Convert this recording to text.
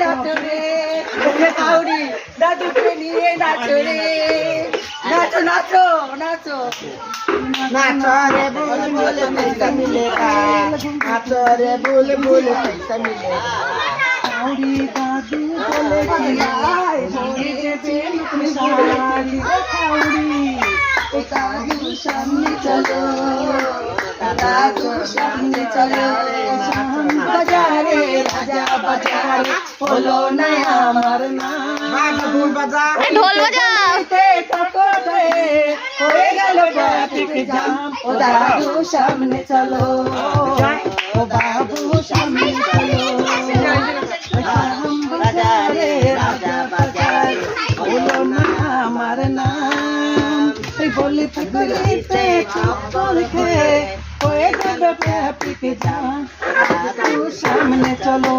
নাচো রে কাউরি দাদুকে নিয়ে নাচো রে নাচো নাচো নাচো नाचो रे बुलबुल पैसा मिलेगा नाचो रे बुलबुल पैसा मिलेगा কাউরি দাদু বলে চিলাই বলেছে সারি কাউরি ও দাদু সামনে চলো দাদু সামনে চলো বাজারে রাজা বাজারে হলো না আমার নাম ढोल बजा ঢোল বাজা হয়ে গেল ট্রাফিক জ্যাম ও দাদু সামনে চলো ও বাবু সামনে চলো বাজারে রাজা বাজারে হলো না আমার নাম বলিতে গলিতে চপ্পল খেয়ে হয়ে যাবে ট্রাফিক জ্যাম দাদু সামনে চলো।